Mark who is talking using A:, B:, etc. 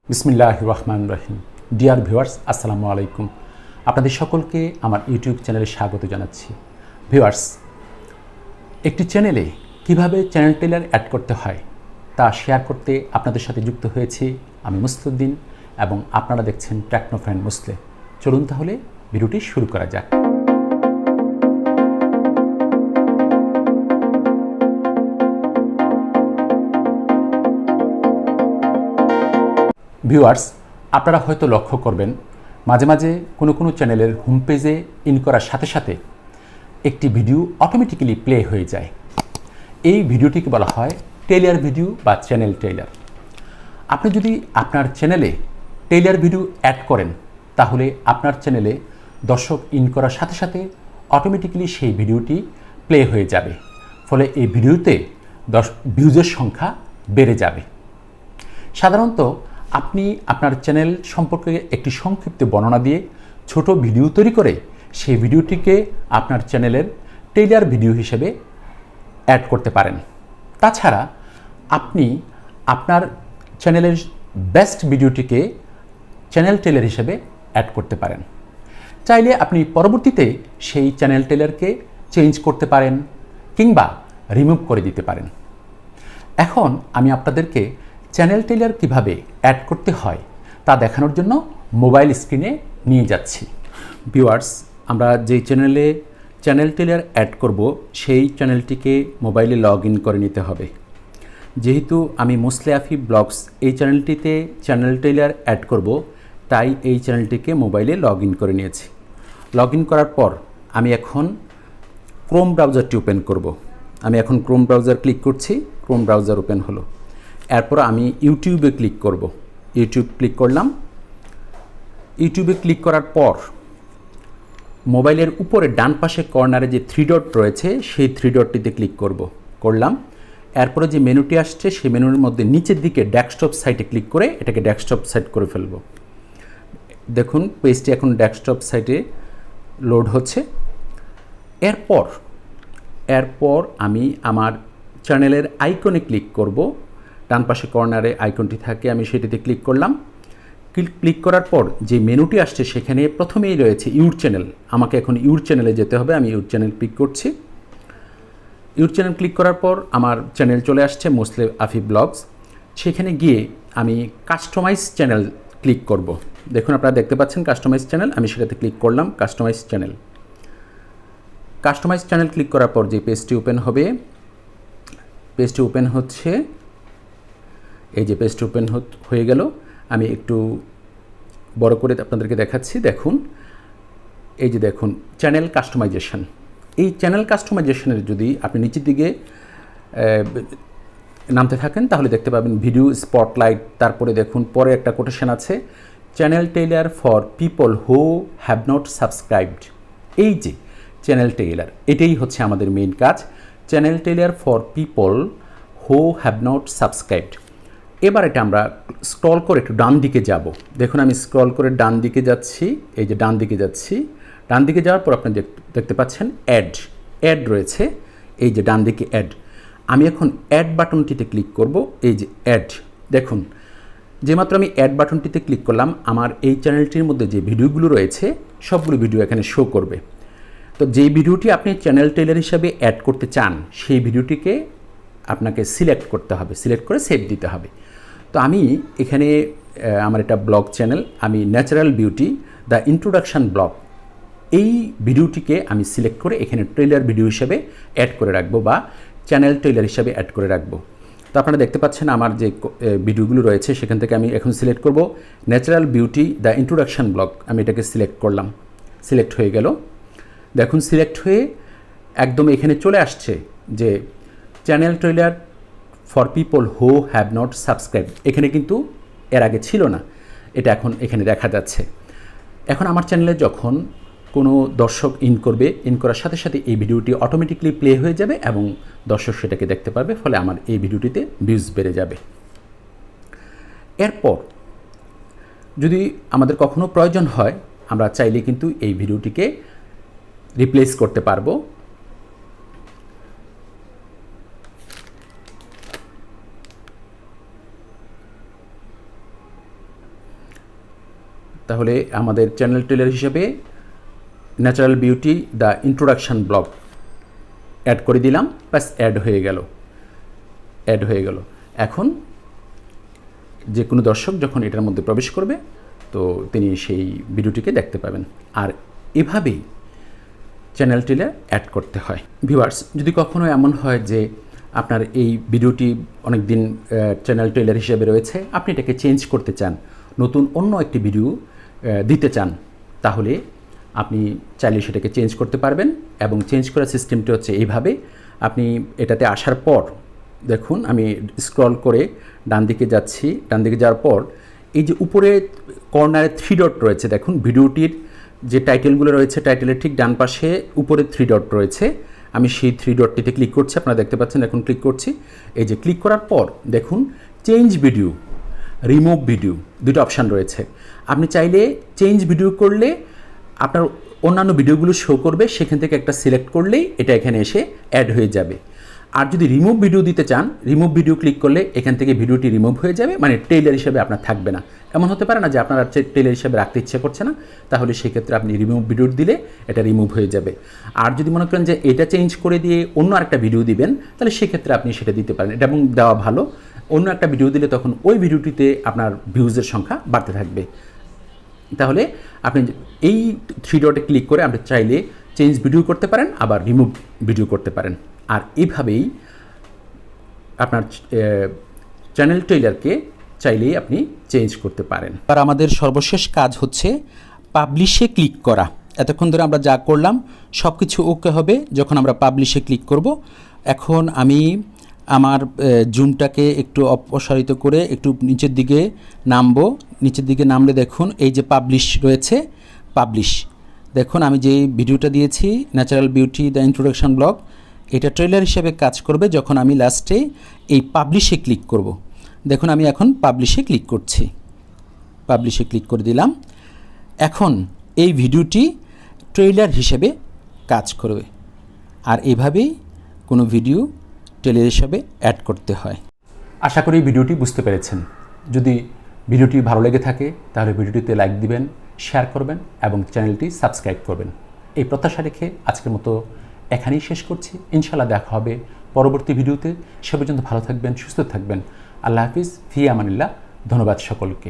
A: বিসমিল্লাহির রহমানির রহিম। Dear viewers, আসসালামু আলাইকুম। আপনাদের সকলকে আমার ইউটিউব চ্যানেলে স্বাগত জানাচ্ছি। ভিউয়ার্স, একটি চ্যানেলে কিভাবে চ্যানেল টেইলার অ্যাড করতে হয় তা শেয়ার করতে আপনাদের সাথে যুক্ত হয়েছি আমি মুসলিউদ্দিন এবং আপনারা দেখছেন টেকনো ফ্রেন্ড মোসলে। চলুন তাহলে ভিডিওটি শুরু করা যাক। ভিউয়ার্স, আপনারা হয়তো লক্ষ্য করবেন মাঝে মাঝে কোনো চ্যানেলের হোম পেজে ইন করার সাথে সাথে একটি ভিডিও অটোমেটিক্যালি প্লে হয়ে যায়। এই ভিডিওটিকে বলা হয় টেইলার ভিডিও বা চ্যানেল টেইলার। আপনি যদি আপনার চ্যানেলে টেইলার ভিডিও অ্যাড করেন তাহলে আপনার চ্যানেলে দর্শক ইন করার সাথে সাথে অটোমেটিক্যালি সেই ভিডিওটি প্লে হয়ে যাবে, ফলে এই ভিডিওতে ভিউজের সংখ্যা বেড়ে যাবে। সাধারণত আপনি আপনার চ্যানেল সম্পর্কে একটি সংক্ষিপ্ত বর্ণনা দিয়ে ছোট ভিডিও তৈরি করে সেই ভিডিওটিকে আপনার চ্যানেলের টেইলার ভিডিও হিসেবে অ্যাড করতে পারেন। তাছাড়া আপনি আপনার চ্যানেলের বেস্ট ভিডিওটিকে চ্যানেল টেইলার হিসেবে অ্যাড করতে পারেন। চাইলে আপনি পরবর্তীতে সেই চ্যানেল টেইলারকে চেঞ্জ করতে পারেন কিংবা রিমুভ করে দিতে পারেন। এখন আমি আপনাদেরকে চ্যানেল টেইলার কিভাবে অ্যাড করতে হয় তা দেখানোর জন্য মোবাইল স্ক্রিনে নিয়ে যাচ্ছি। ভিউয়ার্স, আমরা যেই চ্যানেলে চ্যানেল টেইলার অ্যাড করব সেই চ্যানেলটিকে মোবাইলে লগ ইন করে নিতে হবে। যেহেতু আমি মোসলেহ ব্লগস এই চ্যানেলটিতে চ্যানেল টেইলার অ্যাড করব, তাই এই চ্যানেলটিকে মোবাইলে লগ ইন করে নিয়েছি। লগ ইন করার পর আমি এখন ক্রোম ব্রাউজারটি ওপেন করব। আমি এখন ক্রোম ব্রাউজার ক্লিক করছি। ক্রোম ব্রাউজার ওপেন হলো। এরপর আমি ইউটিউবে ক্লিক করব। ইউটিউব ক্লিক করলাম। ইউটিউবে ক্লিক করার পর মোবাইলের উপরে ডান পাশে কর্নারে যে থ্রি ডট রয়েছে সেই থ্রি ডটটিতে ক্লিক করলাম। এরপরে যে মেনুটি আসছে সেই মেনুর মধ্যে নিচের দিকে ডেস্কটপ সাইটে ক্লিক করে এটাকে ডেস্কটপ সাইট করে ফেলব। দেখুন পেজটি এখন ডেস্কটপ সাইটে লোড হচ্ছে। এরপর আমি আমার চ্যানেলের আইকনে ক্লিক করব। ডান পাশে কর্নারে আইকনটি থাকে, আমি সেটিতে ক্লিক করলাম। ক্লিক করার পর যে মেনুটি আসছে সেখানে প্রথমেই রয়েছে ইউর চ্যানেল। আমাকে এখন ইউর চ্যানেলে যেতে হবে। আমি ইউর চ্যানেল ক্লিক করছি। ইউর চ্যানেল ক্লিক করার পর আমার চ্যানেল চলে আসছে মোসলেহ ব্লগস। সেখানে গিয়ে আমি কাস্টমাইজ চ্যানেল ক্লিক করব। দেখুন আপনারা দেখতে পাচ্ছেন কাস্টমাইজ চ্যানেল। আমি সেটাতে ক্লিক করলাম। কাস্টমাইজ চ্যানেল ক্লিক করার পর যে পেজটি ওপেন হবে, পেজটি ওপেন হচ্ছে। এই যে পেজটি ওপেন হয়ে গেল। আমি একটু বড় করে আপনাদেরকে দেখাচ্ছি। দেখুন, এই যে দেখুন চ্যানেল কাস্টমাইজেশন। এই চ্যানেল কাস্টমাইজেশনের যদি আপনি নিচের দিকে নামতে থাকেন তাহলে দেখতে পাবেন ভিডিও স্পটলাইট। তারপরে দেখুন পরে একটা কোটেশন আছে, channel Taylor for people who have not subscribed. এই যে চ্যানেল টেইলার, এটাই হচ্ছে আমাদের মেইন কাজ। Channel Taylor for people who have not subscribed. এবার এটা আমরা স্ক্রল করে একটু ডান দিকে যাব। দেখুন আমি স্ক্রল করে ডান দিকে যাচ্ছি। এই যে ডান দিকে যাচ্ছি। ডান দিকে যাওয়ার পর আপনি দেখতে পাচ্ছেন অ্যাড রয়েছে। এই যে ডান দিকে অ্যাড। আমি এখন অ্যাড বাটনটিতে ক্লিক করব। এই যে অ্যাড, দেখুন যেমাত্র আমি অ্যাড বাটনটিতে ক্লিক করলাম আমার এই চ্যানেলটির মধ্যে যে ভিডিওগুলো রয়েছে সবগুলো ভিডিও এখানে শো করবে। তো যেই ভিডিওটি আপনি চ্যানেল টেইলার হিসাবে অ্যাড করতে চান সেই ভিডিওটিকে আপনাকে সিলেক্ট করতে হবে, সিলেক্ট করে সেভ দিতে হবে। তো আমি এখানে আমার এটা ব্লগ চ্যানেল, আমি natural beauty the introduction blog, এই ভিডিওটিকে আমি সিলেক্ট করে এখানে ট্রেলার ভিডিও হিসেবে অ্যাড করে রাখবো বা চ্যানেল ট্রেলার হিসেবে অ্যাড করে রাখবো। তো আপনারা দেখতে পাচ্ছেন আমার যে ভিডিওগুলো রয়েছে সেখান থেকে আমি এখন সিলেক্ট করব natural beauty the introduction blog. আমি এটাকে সিলেক্ট করলাম। সিলেক্ট হয়ে গেল। দেখুন সিলেক্ট হয়ে একদম এখানে চলে আসছে যে channel trailer for people who have not subscribe. এখানে কিন্তু এর আগে ছিল না, এটা এখন এখানে দেখা যাচ্ছে। এখন আমার চ্যানেলে যখন কোনো দর্শক ইন করবে, ইন করার সাথে সাথে এই ভিডিওটি অটোমেটিকলি প্লে হয়ে যাবে এবং দর্শক সেটাকে দেখতে পারবে, ফলে আমার এই ভিডিওটিতে ভিউজ বেড়ে যাবে। এরপর যদি আমাদের কখনো প্রয়োজন হয় আমরা চাইলে কিন্তু এই ভিডিওটিকে রিপ্লেস করতে পারবো। তাহলে আমাদের চ্যানেল ট্রেলার হিসেবে natural beauty the introduction blog add করে দিলাম, ব্যাস অ্যাড হয়ে গেল। এখন যে কোনো দর্শক যখন এটার মধ্যে প্রবেশ করবে তো তিনি সেই ভিডিওটিকে দেখতে পাবেন। আর এভাবেই চ্যানেল ট্রেলার অ্যাড করতে হয়। ভিউয়ার্স, যদি কখনো এমন হয় যে আপনার এই ভিডিওটি অনেক দিন চ্যানেল ট্রেলার হিসেবে রয়েছে, আপনি এটাকে চেঞ্জ করতে চান, নতুন অন্য একটি ভিডিও দিতে চান, তাহলে আপনি চাইলে সেটাকে চেঞ্জ করতে পারবেন। এবং চেঞ্জ করার সিস্টেমটি হচ্ছে এইভাবে, আপনি এটাতে আসার পর দেখুন আমি স্ক্রল করে ডান দিকে যাচ্ছি, ডান দিকে যাওয়ার পর এই যে উপরে কর্নারে 3 ডট রয়েছে, দেখুন ভিডিওটির যে টাইটেলগুলো রয়েছে টাইটেলের ঠিক ডান পাশে উপরে 3 ডট রয়েছে, আমি সেই 3 ডটটিতে ক্লিক করছি, আপনারা দেখতে পাচ্ছেন এখন ক্লিক করছি। এই যে ক্লিক করার পর দেখুন চেঞ্জ ভিডিও, রিমুভ ভিডিও দুটো অপশান রয়েছে। আপনি চাইলে চেঞ্জ ভিডিও করলে আপনার অন্যান্য ভিডিওগুলো শো করবে, সেখান থেকে একটা সিলেক্ট করলেই এটা এখানে এসে অ্যাড হয়ে যাবে। আর যদি রিমুভ ভিডিও দিতে চান, রিমুভ ভিডিও ক্লিক করলে এখান থেকে ভিডিওটি রিমুভ হয়ে যাবে, মানে ট্রেলার হিসেবে আপনার থাকবে না। এমন হতে পারে না যে আপনার ট্রেলার হিসেবে রাখতে ইচ্ছে করছে না, তাহলে সেক্ষেত্রে আপনি রিমুভ ভিডিও দিলে এটা রিমুভ হয়ে যাবে। আর যদি মনে করেন যে এটা চেঞ্জ করে দিয়ে অন্য আরেকটা ভিডিও দিবেন, তাহলে সেক্ষেত্রে আপনি সেটা দিতে পারেন, এটা এবং দেওয়া ভালো। অন্য একটা ভিডিও দিলে তখন ওই ভিডিওটিতে আপনার ভিউজের সংখ্যা বাড়তে থাকবে। তাহলে আপনি এই 3 ডটে ক্লিক করে আপনি চাইলে চেঞ্জ ভিডিও করতে পারেন, আবার রিমুভ ভিডিও করতে পারেন। আর এইভাবেই আপনার চ্যানেল ট্রেলারকে চাইলেই আপনি চেঞ্জ করতে পারেন। আর আমাদের সর্বশেষ কাজ হচ্ছে পাবলিশে ক্লিক করা। এতক্ষণ ধরে আমরা যা করলাম সব কিছু ওকে হবে যখন আমরা পাবলিশে ক্লিক করব। এখন আমি আমার জুমটাকে একটু অপসারিত করে একটু নিচের দিকে নামবো। নিচের দিকে নামলে দেখুন এই যে পাবলিশ রয়েছে, পাবলিশ দেখুন আমি যে ভিডিওটা দিয়েছি natural beauty the introduction blog, এটা ট্রেলার হিসেবে কাজ করবে যখন আমি লাস্টে এই পাবলিশে ক্লিক করব। দেখুন আমি এখন পাবলিশে ক্লিক করছি, পাবলিশে ক্লিক করে দিলাম। এখন এই ভিডিওটি ট্রেলার হিসেবে কাজ করবে। আর এভাবেই কোনো ভিডিও ট্রেলার হিসেবে অ্যাড করতে হয়। আশা করি ভিডিওটি বুঝতে পেরেছেন। যদি ভিডিওটি ভালো লেগে থাকে তাহলে ভিডিওটিতে লাইক দিবেন, শেয়ার করবেন এবং চ্যানেলটি সাবস্ক্রাইব করবেন। এই প্রত্যাশা রেখে আজকের মতো এখানেই শেষ করছি। ইনশাআল্লাহ দেখা হবে পরবর্তী ভিডিওতে। সে পর্যন্ত ভালো থাকবেন, সুস্থ থাকবেন। আল্লাহ হাফিজ, ফি আমানিল্লাহ। ধন্যবাদ সকলকে।